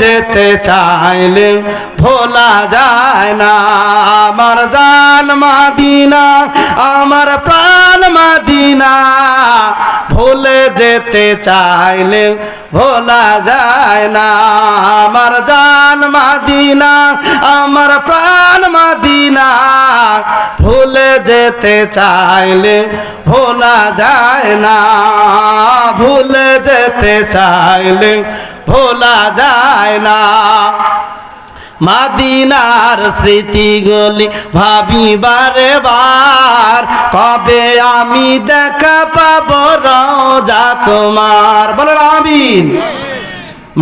যেতে চাইলে ভোলা যায় না। আমার জান মদিনা, আমার প্রাণ মদিনা, ভুলে যেতে চাইলে ভোলা যায় না। আমার জান মদিনা, আমার প্রাণ মদিনা, ভুলে যেতে চাইলে ভোলা যায় না। ভুলে যেতে চাইলে ভোলা যায় না। মদিনার স্মৃতিগুলি ভাবি বারে বার, কবে আমি দেখা পাবো রওজা তোমার। বলেন আমিন।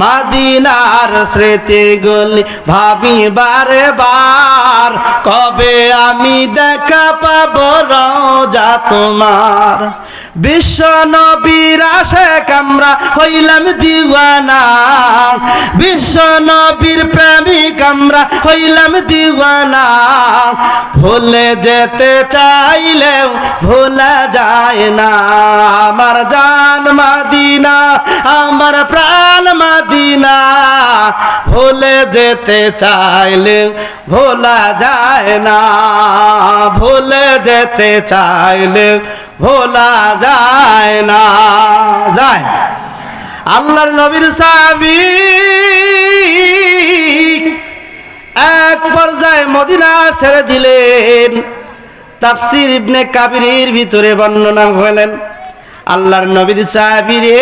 মদিনার স্মৃতিগুলি ভাবি বারে বার, কবে আমি দেখা পাবো রওজা তোমার। বিশ্ব নবীর আশিক আমরা হইলাম দিওয়ানা, বিশ্ব নবীর প্রেমিক আমরা হইলাম দিওয়ানা। ভুলে যেতে চাইলেও ভোলা যায় না। আমার জান মদিনা, আমার প্রাণ মদিনা, ভুলে যেতে চাইলে ভোলা যায় না। ভুলে যেতে চাইলে ভোলা যায় না। যায় আল্লাহর নবীর সাহাবী এক পর্যায়ে মদিনা ছেড়ে দিলেন। তাফসীর ইবনে কাবিরের ভিতরে বর্ণনা হলেন, আল্লাহর নবীর সাহাবী রে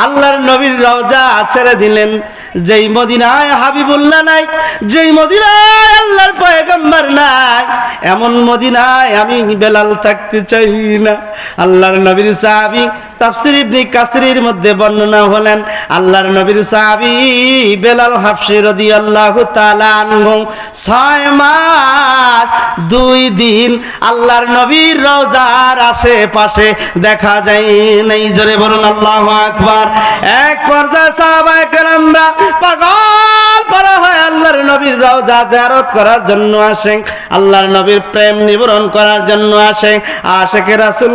আল্লাহর নবীর রওজা ছেড়ে দিলেন। যেই মদিনায় হাবিবুল্লাহ নাই, যেই মদিনায় আল্লাহর পয়গম্বর নাই, এমন মদিনায় আমি বেলাল থাকতে চাই না। আল্লাহর নবীর সাহাবী তাফসীর ইবনে কাসিরের মধ্যে বর্ণনা হলেন, আল্লাহর নবীর সাহাবী বেলাল হাবশী রাদিয়াল্লাহু তাআলা আনহু 6 মাস 2 দিন আল্লাহর নবীর রওজার আশেপাশে দেখা যায় নাই। জোরে বলুন আল্লাহু আকবার। এক পর্যায়ে সাহাবায়ে কেরামরা পাগল পারা হয় আল্লাহর নবীর রওজা জিয়ারত করার জন্য আসেন, আল্লাহর নবীর প্রেম নিবেদন করার জন্য আসে। আশিকে রাসূল